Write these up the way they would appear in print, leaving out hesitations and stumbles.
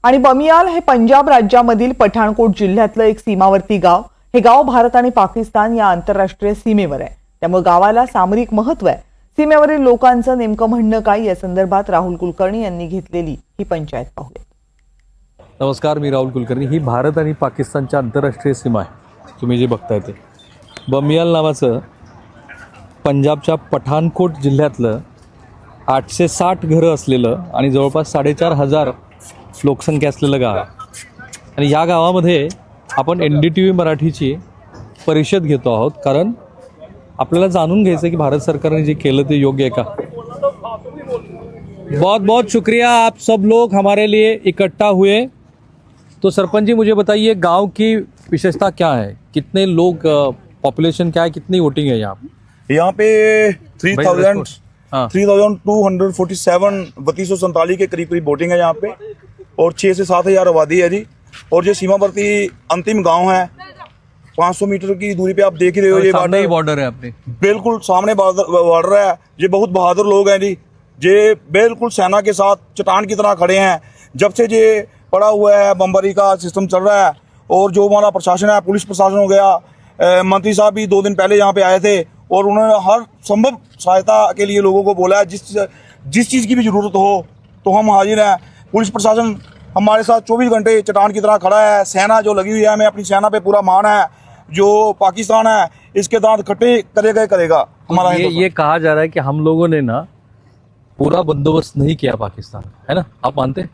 आणि बमियाल हे पंजाब राज्यामधील पठाणकोट जिल्ह्यातलं एक सीमावर्ती गाव. हे गाव भारत आणि पाकिस्तान या आंतरराष्ट्रीय सीमेवर आहे, त्यामुळे गावाला सामरिक महत्त्व आहे. सीमेवरील लोकांचं नेमकं म्हणणं काय या संदर्भात राहुल कुलकर्णी यांनी घेतलेली ही पंचायत पाहूया. नमस्कार, मी राहुल कुलकर्णी. ही भारत आणि पाकिस्तानच्या आंतरराष्ट्रीय सीमा आहे. तुम्ही जे बघताय ते बमियाल नावाचं पंजाबच्या पठाणकोट जिल्ह्यातलं 860 घरं असलेलं आणि जवळपास 4,500 लोकसंख्या असलेलं गाव आहे. आणि या गावामध्ये आपण NDTV मराठीची परिषद घेतो आहोत, कारण आपल्याला जाणून घ्यायचं की भारत सरकारने जे केलं ते योग्य आहे का. बहुत बहुत शुक्रिया, आप सब लोग हमारे लिए इकट्ठा हुए. तो सरपंच जी, मुझे बताइए गांव की विशेषता क्या है, कितने लोग, पॉपुलेशन क्या है, कितनी वोटिंग है यहाँ पे 3,247 3247 के करीब वोटिंग है यहाँ पे, और 6 से 7 हज़ार आबादी है जी. और ये सीमावर्ती अंतिम गांव है, 500 मीटर की दूरी पे आप देख ही रहे हो. ये बॉर्डर है अपने, बिल्कुल सामने बॉर्डर है. ये बहुत बहादुर लोग हैं जी, ये बिल्कुल सेना के साथ चट्टान की तरह खड़े हैं. जब से ये पड़ा हुआ है, बमबारी का सिस्टम चल रहा है, और जो हमारा प्रशासन है, पुलिस प्रशासन हो गया, मंत्री साहब भी 2 दिन पहले यहाँ पे आए थे, और उन्होंने हर संभव सहायता के लिए लोगों को बोला है. जिस चीज़ की भी ज़रूरत हो तो हम हाजिर हैं. पुलिस प्रशासन हमारे साथ 24 घंटे चट्टान की तरह खड़ा है. सेना जो लगी हुई है, हमें अपनी सेना पे पूरा मान है. जो पाकिस्तान है, इसके दांत खट्टे करेगा हमारा. ये कहा जा रहा है कि हम लोगों ने ना पूरा बंदोबस्त नहीं किया पाकिस्तान, है ना, आप मानते हैं?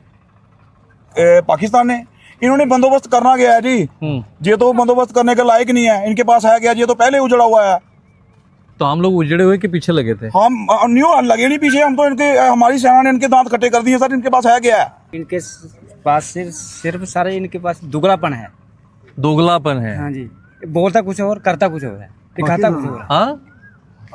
पाकिस्तान ने, इन्होंने बंदोबस्त करना गया है जी. ये तो बंदोबस्त करने के लायक नहीं है, इनके पास है क्या, ये तो पहले उजड़ा हुआ है. तो हम लोग उजड़े हुए के पीछे लगे थे. हम न्यू लगे नहीं पीछे, हम तो इनके, हमारी सेना ने इनके दांत खट्टे कर दिए सर. इनके पास है क्या है? इनके पास सिर्फ सारे इनके पास दुगलापन है. दोगलापन है. हाँ जी, बोलता कुछ और करता कुछ और है, दिखाता कुछ और है. हाँ,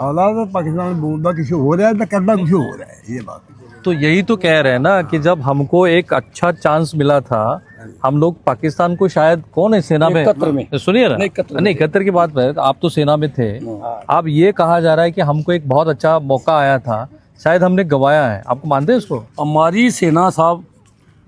औलाद पाकिस्तान में बोलता कुछ हो रहा है तो करना कुछ हो रहा है. ये बात तो यही तो कह रहे हैं ना कि जब हमको एक अच्छा चांस मिला था, हम लोग पाकिस्तान को शायद, कौन है सेना में, सुनिए ना, नहीं 71 की बात है, आप तो सेना में थे. अब ये कहा जा रहा है कि हमको एक बहुत अच्छा मौका आया था, शायद हमने गंवाया है. आपको मानते हैं इसको? हमारी सेना साहब,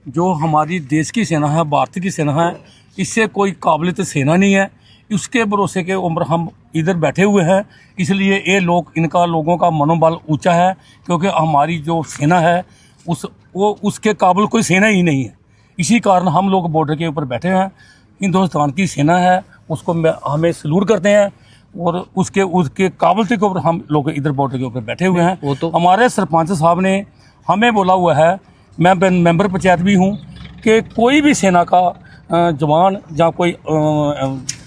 जो हमारी देश की सेना है, भारत की सेना है, इससे कोई काबिलियत सेना नहीं है. उसके भरोसे के उम्र हम इधर बैठे हुए हैं, इसलिए ये लोग, इनका लोगों का मनोबल ऊंचा है, क्योंकि हमारी जो सेना है उसके काबिल कोई सेना ही नहीं है. इसी कारण हम लोग बॉर्डर के ऊपर बैठे हैं. हिंदुस्तान की सेना है, उसको हमें सलूट करते हैं, और उसके काबिलियत के ऊपर हम लोग इधर बॉर्डर के ऊपर बैठे हुए हैं. वो तो हमारे सरपंच साहब ने हमें बोला हुआ है, मैं मेंबर पंचायत भी हूँ, कि कोई भी सेना का जवान या कोई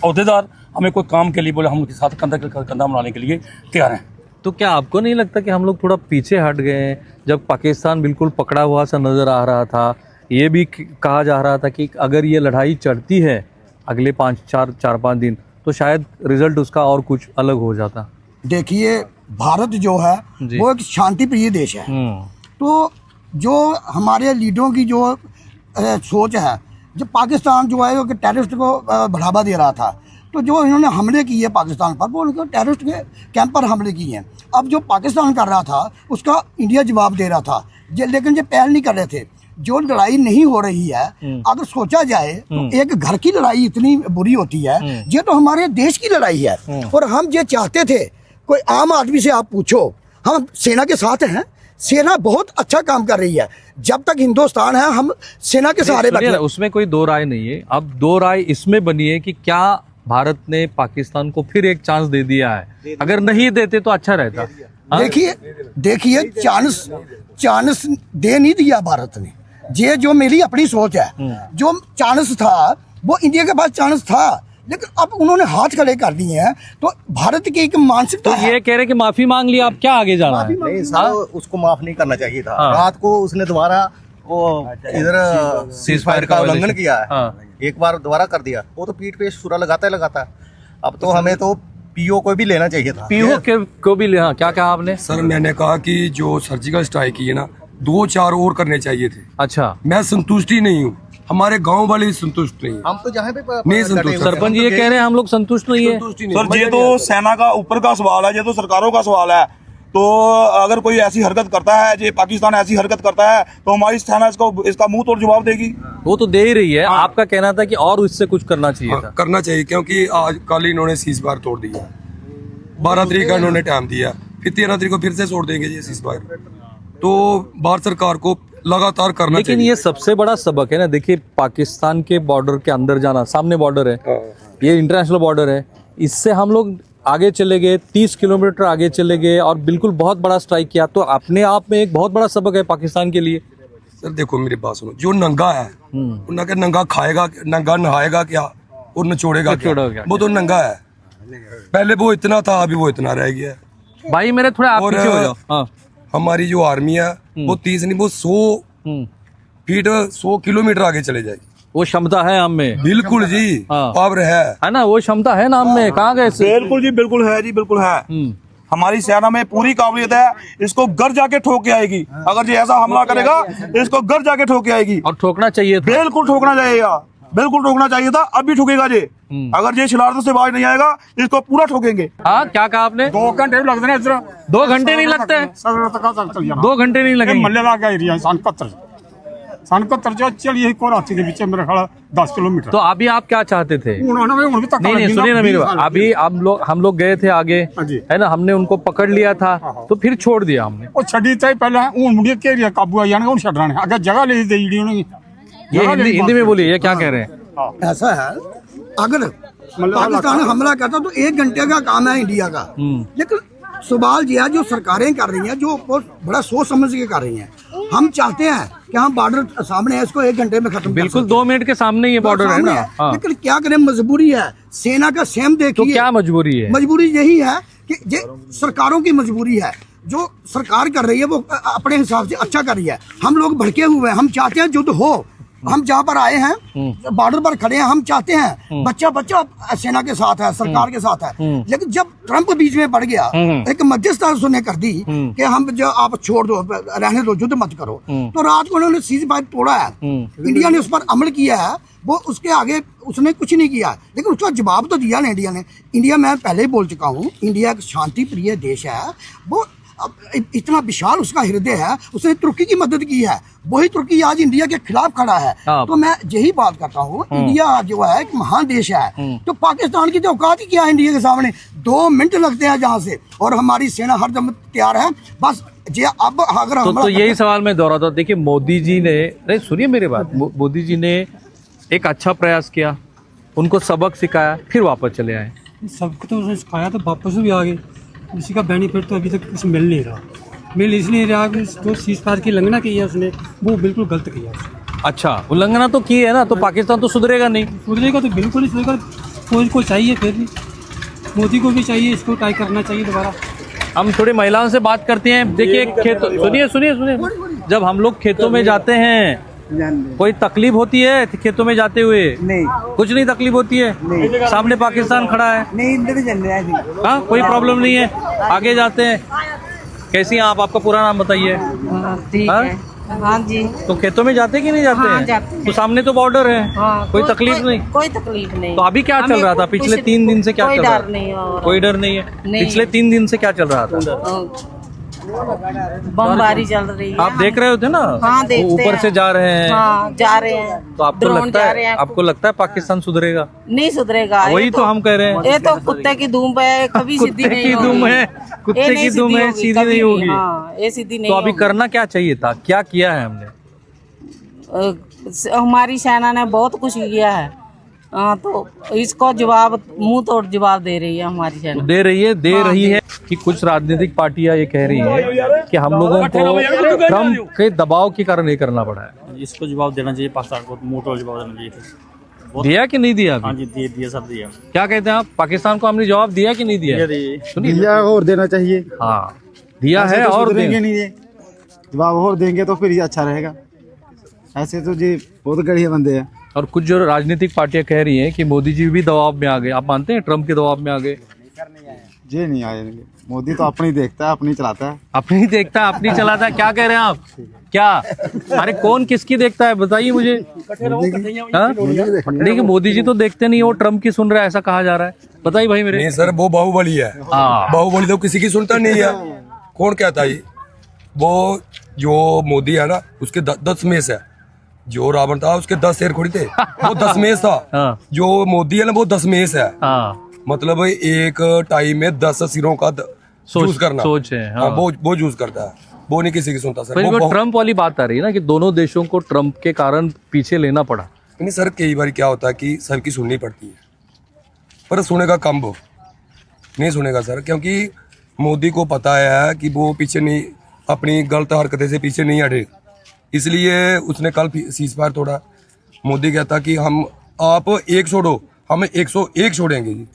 अहदेदार हमें कोई काम के लिए बोले, हम उनके साथ कंधा बनाने के लिए तैयार हैं. तो क्या आपको नहीं लगता कि हम लोग थोड़ा पीछे हट गए हैं? जब पाकिस्तान बिल्कुल पकड़ा हुआ सा नजर आ रहा था, ये भी कहा जा रहा था कि अगर ये लड़ाई चढ़ती है अगले 4-5 दिन, तो शायद रिजल्ट उसका और कुछ अलग हो जाता. देखिए, भारत जो है वो एक शांति प्रिय देश है. तो जो हमारे लीडरों की जो सोच है, जब पाकिस्तान जो है वो टेररिस्ट को बढ़ावा दे रहा था, तो जो इन्होंने हमले किए पाकिस्तान पर, वो उनको टेररिस्ट के कैंप पर हमले किए हैं. अब जो पाकिस्तान कर रहा था उसका इंडिया जवाब दे रहा था, लेकिन ये पहल नहीं कर रहे थे. जो लड़ाई नहीं हो रही है, अगर सोचा जाए तो एक घर की लड़ाई इतनी बुरी होती है, ये तो हमारे देश की लड़ाई है. और हम ये चाहते थे, कोई आम आदमी से आप पूछो, हम सेना के साथ हैं, सेना बहुत अच्छा काम कर रही है. जब तक हिंदुस्तान है, हम सेना के सहारे बैठे. उसमें कोई दो राय नहीं है. अब दो राय इसमें बनी है कि क्या भारत ने पाकिस्तान को फिर एक चांस दे दिया है? अगर नहीं देते तो अच्छा रहता. देखिए, चांस दे नहीं दिया भारत ने. ये जो मेरी अपनी सोच है, जो चांस था वो इंडिया के पास चांस था, लेकिन अब उन्होंने हाथ खड़े कर दिए हैं. तो भारत की एक मानसिकता तो ये कह रहे कि माफी मांग ली, आप क्या आगे जाना है? नहीं साहब, उसको माफ नहीं करना चाहिए था. रात को उसने दोबारा वो इधर सीज फायर का उल्लंघन किया है. एक बार दोबारा कर दिया, वो तो पीठ पे छुरा लगाता है. अब तो हमें तो पीओ को भी लेना चाहिए था. पीओ को भी लेना. क्या कहा आपने? सर, मैंने कहा कि जो सर्जिकल स्ट्राइक की है ना, 2-4 और करने चाहिए थे. अच्छा, मैं संतुष्ट ही नहीं हूँ, हमारे गांव वाले ही संतुष्ट नहीं. हम तो जहाँ पे नहीं संतुष्ट. सरपंच ये कह रहे हैं हम लोग संतुष्ट नहीं है. सर, ये तो सेना का ऊपर का सवाल है, ये तो सरकारों का सवाल है. तो अगर कोई ऐसी हरकत करता है, जो पाकिस्तान ऐसी हरकत करता है, तो हमारी सेना इसका मुंह तोड़ जवाब देगी. वो तो दे ही रही है, आपका कहना था कि और इससे कुछ करना चाहिए था। करना चाहिए, क्योंकि आज कल इन्होंने सीज फायर तोड़ दिया, 12 तारीख का इन्होंने टाइम दिया, फिर 13 तारीख को फिर से छोड़ देंगे ये सीज फायर। तो भारत सरकार को लगातार करना लेकिन चाहिए। ये सबसे बड़ा सबक है ना, देखिए पाकिस्तान के बॉर्डर के अंदर जाना, सामने बॉर्डर है, ये इंटरनेशनल बॉर्डर है, इससे हम लोग आगे चले गए, 30 किलोमीटर आगे चले गए और बिल्कुल बहुत बड़ा स्ट्राइक किया। तो अपने आप में एक बहुत बड़ा सबक है पाकिस्तान के लिए। सर देखो मेरी बात सुनो, जो नंगा है उनका नंगा खाएगा, नंगा नहाएगा क्या और नचोड़ेगा क्या? वो तो नंगा है, पहले वो इतना था, अभी वो इतना रह गया है। भाई मेरे थोड़ा आप और पीछे हो जाओ। हाँ। हमारी जो आर्मी है वो 30 नहीं, वो 100 फीट 100 किलोमीटर आगे चले जाएगी। वो क्षमता है हम में, बिल्कुल जी, हाँ। पावर है ना, वो क्षमता है ना हम में। कहाँ गए इससे? बिल्कुल जी, बिल्कुल है जी, बिल्कुल है। हमारी सेना में पूरी काबिलियत है, इसको घर जाके ठोक के आएगी। अगर ये ऐसा हमला करेगा इसको घर जाके ठोक के आएगी। और ठोकना चाहिए था। बिल्कुल ठोकना चाहिए, बिल्कुल ठोकना चाहिए था। अब भी ठोकेगा जे, अगर ये शरारतों से बाज नहीं आएगा इसको पूरा ठोकेंगे। हाँ, क्या कहा आपने? 2 घंटे लगते हैं इधर। 2 घंटे नहीं लगते हैं? 2 घंटे नहीं लगेंगे? मल्ले लग गया एरिया सन 71 जो चलिए को रात के बीच मेरे ख्याल 10 किलोमीटर। तो अभी आप क्या चाहते थे? उन्होंने भी तक नहीं सुनिए ना मेरी बात, अभी हम लोग गए थे आगे, है ना, हमने उनको पकड़ लिया था तो फिर छोड़ दिया हमने। वो छड़ी थे पहले हूं मुड़िए के एरिया काबू आ जाने उन छड़ना है, अगर जगह ले दी दी उन्होंने। ये हिंदी में बोलिए, ये क्या कह रहे हैं? ऐसा है, अगर पाकिस्तान हमला करता तो 1 घंटे का काम है इंडिया का। लेकिन सवाल ये है जो सरकारें कर रही हैं, जो बहुत बड़ा सोच समझ के कर रही हैं। हम चाहते हैं कि हम बॉर्डर सामने है, इसको 1 घंटे में खत्म बिल्कुल 2 मिनट के सामने ये बॉर्डर है ना। हाँ। लेकिन क्या करें, मजबूरी है। सेना का सेम देखिए। तो क्या मजबूरी है? मजबूरी यही है कि ये सरकारों की मजबूरी है। जो सरकार कर रही है वो अपने हिसाब से अच्छा कर रही है। हम लोग भड़के हुए हैं, हम चाहते हैं युद्ध हो। हम जहाँ पर आए हैं, बॉर्डर पर खड़े हैं, हम चाहते हैं बच्चा सेना के साथ है, सरकार के साथ है। लेकिन जब ट्रंप बीच में बढ़ गया, एक मध्यस्थता उसने कर दी कि हम जो आप छोड़ दो, रहने दो, युद्ध मत करो, तो रात को उन्होंने सीज फायर तोड़ा है। इंडिया ने उस पर अमल किया है, वो उसके आगे उसने कुछ नहीं किया, लेकिन उसका जवाब तो दिया ना इंडिया ने। इंडिया, मैं पहले ही बोल चुका हूँ, इंडिया एक शांति प्रिय देश है। वो इतना विशाल उसका हृदय है, उसने तुर्की की मदद की है। वही तुर्की आज इंडिया के खिलाफ खड़ा है। तो मैं यही बात करता हूँ, इंडिया जो है एक महान देश है। तो पाकिस्तान की तो औकात ही क्या है इंडिया के सामने? 2 मिनट लगते हैं जहाँ से, और हमारी सेना हर दम तैयार है। बस जे अब अगर तो यही सवाल मैं दोहराता हूं। देखिए मोदी जी ने, नहीं सुनिए मेरी बात, मोदी जी ने एक अच्छा प्रयास किया, उनको सबक सिखाया, फिर वापस चले आए। सबको तो उसने सिखाया, तो वापस भी आ गए। इसी का बेनिफिट तो अभी तक कुछ मिल नहीं रहा। मिल इसलिए रहा कि जो सीज फायर की उल्लंघना की है उसने, वो बिल्कुल गलत किया। अच्छा, उल्लंघना तो की है ना, तो पाकिस्तान तो सुधरेगा नहीं। सुधरेगा तो बिल्कुल ही सुधरेगा। फौज को चाहिए, फिर भी मोदी को भी चाहिए, इसको ट्राई करना चाहिए दोबारा। हम थोड़ी महिलाओं से बात करते हैं। देखिए खेतों, सुनिए, जब हम लोग खेतों में जाते हैं कोई तकलीफ होती है खेतों में जाते हुए? नहीं, कुछ नहीं तकलीफ होती है। नहीं। सामने पाकिस्तान खड़ा है, नहीं, हाँ, कोई प्रॉब्लम नहीं है, आगे जाते हैं। कैसी हैं आप? आपका पूरा नाम बताइए। हाँ जी। तो खेतों में जाते कि नहीं जाते? हाँ, हैं? जाते हैं। तो सामने तो बॉर्डर है। हाँ, कोई तकलीफ नहीं? कोई तकलीफ नहीं। तो अभी क्या चल रहा था पिछले 3 दिन से? क्या चल रहा है? कोई डर नहीं है। पिछले 3 दिन से क्या चल रहा था? बमबारी चल रही है। आप देख रहे होते ना? हाँ, देखते ऊपर से जा रहे हैं। हाँ, जा रहे हैं। तो आपको लगता है पाकिस्तान सुधरेगा? नहीं सुधरेगा। वही तो हम कह रहे हैं। ये तो कुत्ते की धूम है, कभी सीधी नहीं होगी। कुत्ते की धूम है, सीधी नहीं होगी। हाँ, ये सीधी नहीं। तो अभी करना क्या चाहिए था? क्या किया है हमने? हमारी सेना ने बहुत कुछ किया है। तो इसको जवाब, मुंह तोड़ जवाब दे रही है हमारी सेना। दे रही है कि कुछ राजनीतिक पार्टियां ये कह रही हैं कि हम लोगों को ट्रम्प के दबाव के कारण ये करना पड़ा है। इसको जवाब देना चाहिए, पाकिस्तान को मुंह तोड़ जवाब देना चाहिए। दिया कि नहीं दिया? हाँ जी, दिया, सब दिया। क्या कहते हैं आप? पाकिस्तान को हमने जवाब दिया कि नहीं दिया? दिया और देना चाहिए। हाँ, दिया है और देंगे नहीं, जवाब और देंगे तो फिर ये अच्छा रहेगा। ऐसे तो जी बहुत गढ़िया बंदे हैं। और कुछ जो राजनीतिक पार्टियां कह रही हैं कि मोदी जी भी दबाव में आ गए। आप मानते हैं ट्रम्प के दबाव में आ गए? जी नहीं आएंगे। मोदी तो अपनी देखता है, अपनी चलाता है। अपनी देखता है, अपनी चलाता है। क्या कह रहे हैं आप? क्या? अरे कौन किसकी देखता है बताइए मुझे। देखिए मोदी जी तो देखते नहीं, वो ट्रम्प की सुन रहा है, ऐसा कहा जा रहा है। बताइए भाई मेरे। नहीं सर, वो बाहुबली है। बाहुबली तो किसी की सुनता नहीं है। कौन कहता है? वो जो मोदी है ना, उसके 10 में से जो रावण था उसके 10 शेर थोड़ी थे, वो 10 मेष था। हाँ। जो मोदी है ना वो 10 मेष है। हाँ, मतलब एक टाइम में 10 सिरों का जूस करना सोच है। हाँ, वो जूस करता है, वो नहीं किसी की सुनता सर। पर वो वो ट्रम्प वाली बात आ रही है ना कि दोनों देशों को ट्रम्प के कारण पीछे लेना पड़ा। नहीं सर, कई बार क्या होता है कि सबकी सुननी पड़ती है, पर सुनेगा कम, वो नहीं सुनेगा सर, क्योंकि मोदी को पता है कि वो पीछे नहीं, अपनी गलत हरकतें से पीछे नहीं हटे, इसलिए उसने कल सीज फायर तोड़ा। मोदी कहता कि हम आप 1 छोड़ो, हम 101 छोड़ेंगे जी।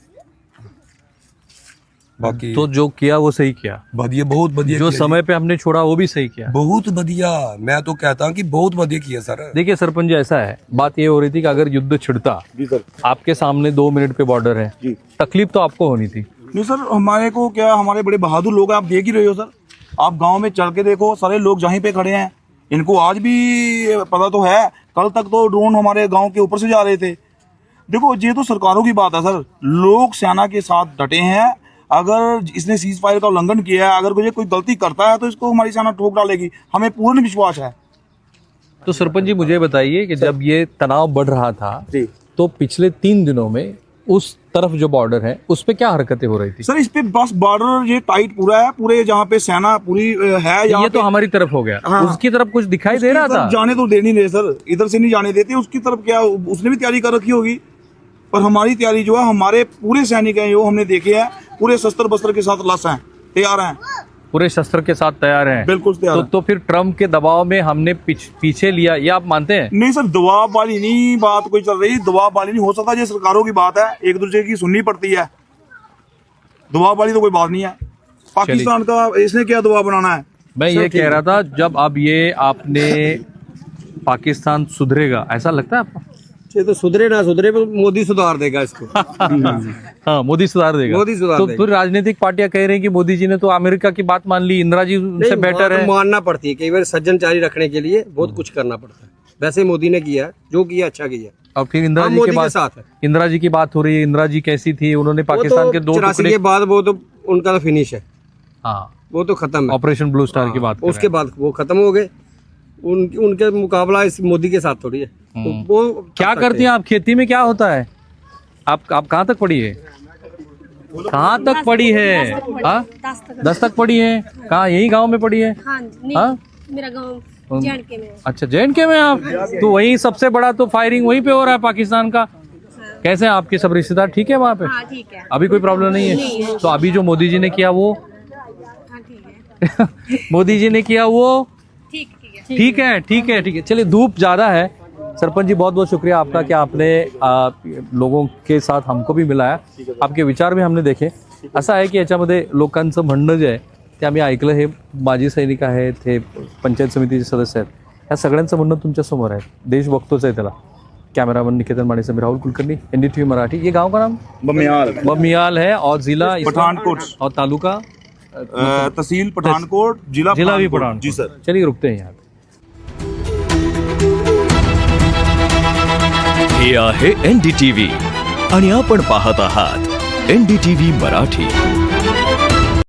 बाकी तो जो किया वो सही किया, बढ़िया, बहुत बढ़िया जो किया समय पे हमने छोड़ा वो भी सही किया, बहुत बढ़िया। मैं तो कहता हूँ कि बहुत बढ़िया किया सर। देखिए सरपंच जी, ऐसा है, बात ये हो रही थी कि अगर युद्ध छिड़ता, आपके सामने 2 मिनट पे बॉर्डर है, तकलीफ तो आपको होनी थी। नहीं सर, हमारे को क्या, हमारे बड़े बहादुर लोग हैं, आप देख ही रहे हो सर। आप गांव में चल के देखो, सारे लोग जहीं पे खड़े हैं, इनको आज भी पता तो है। कल तक तो ड्रोन हमारे गांव के ऊपर से जा रहे थे। देखो, ये तो सरकारों की बात है सर, लोग सेना के साथ डटे हैं। अगर इसने सीज फायर का उल्लंघन किया है, अगर कोई गलती करता है तो इसको हमारी सेना ठोक डालेगी, हमें पूर्ण विश्वास है। तो सरपंच जी मुझे बताइए कि जब ये तनाव बढ़ रहा था तो पिछले 3 दिनों में उस तरफ जो बॉर्डर है उस पे क्या हरकतें हो रही थी? सर, इस पे बस बॉर्डर ये टाइट पूरा है, पूरे जहाँ पे सेना पूरी है, ये तो हमारी तरफ हो गया। हाँ। उसकी तरफ कुछ दिखाई दे रहा था? जाने तो दे नहीं रहे सर, इधर से नहीं जाने देते। उसकी तरफ क्या, उसने भी तैयारी कर रखी होगी, पर हमारी तैयारी जो है, हमारे पूरे सैनिक हैं, जो हमने देखे हैं, पूरे शस्त्र बस्त्र के साथ लस हैं, तैयार हैं, पूरे शस्त्र के साथ तैयार हैं। बिल्कुल तैयार हैं। तो फिर ट्रम्प के दबाव में हमने पीछे लिया, ये आप मानते हैं? नहीं सर, दबाव वाली नहीं बात कोई चल रही, दबाव वाली नहीं हो सकता। ये सरकारों की बात है, एक दूसरे की सुननी पड़ती है, दबाव वाली तो कोई बात नहीं है। पाकिस्तान का इसने क्या दबाव बनाना है? मैं ये कह रहा था, जब अब ये आपने पाकिस्तान सुधरेगा ऐसा लगता है आपको? ये तो सुधरे ना सुधरे, मोदी सुधार देगा इसको। हाँ, मोदी सुधार देगा। मोदी सुधार तो देगा। फिर राजनीतिक पार्टियां कह रही हैं कि मोदी जी ने तो अमेरिका की बात मान ली, इंदिरा जी से बेटर है। मानना पड़ती है, कई बार सज्जन जारी रखने के लिए बहुत कुछ करना पड़ता है। वैसे मोदी ने किया, जो किया अच्छा किया। और फिर इंदिरा जी के बाद इंदिरा जी की बात हो रही है। इंदिरा जी कैसी थी? उन्होंने पाकिस्तान के 2 टुकड़े के बाद वो तो उनका तो फिनिश है। हाँ, वो तो खत्म है। ऑपरेशन ब्लू स्टार की बात, उसके बाद वो खत्म हो गए। उनके मुकाबला इस मोदी के साथ थोड़ी है। वो क्या करती हैं आप? खेती में क्या होता है? आप कहाँ तक पढ़ी है? कहाँ तक पढ़ी है? हाँ, 10 तक पढ़ी है। कहाँ? यही गांव में पढ़ी है? हाँ, मेरा गांव JNK में। अच्छा, JNK में आप? तो वही सबसे बड़ा तो फायरिंग वहीं पे हो रहा है पाकिस्तान का। कैसे हैं आपके सब रिश्तेदार? ठीक है वहाँ पे? हाँ, ठीक है। अभी कोई प्रॉब्लम नहीं है? तो अभी जो मोदी जी ने किया वो मोदी जी ने किया वो ठीक है। चलिए, धूप ज़्यादा है। सरपंच जी, बहुत बहुत शुक्रिया आपका कि आपने लोगों के साथ हमको भी मिलाया, आपके विचार भी हमने देखे। असं आहे की याच्यामध्ये लोकांचं म्हणणं जे आहे ते आम्ही ऐकलं। हे माजी सैनिक आहेत, हे पंचायत समितीचे सदस्य आहेत, ह्या सगळ्यांचं म्हणणं तुमच्यासमोर आहे। देश बघतोच आहे त्याला। कैमरामैन निकेतन माने से मैं राहुल कुलकर्णी, NDTV मराठी। ये गांव का नाम बमियाल है और जिला पठानकोट और तालुका तहसील पठानकोट, जिला भी पठानकोट। जी सर। चलिए, रुकते हैं यहाँ पे। हे आहे NDTV आणि आपण पाहत आहात NDTV मराठी।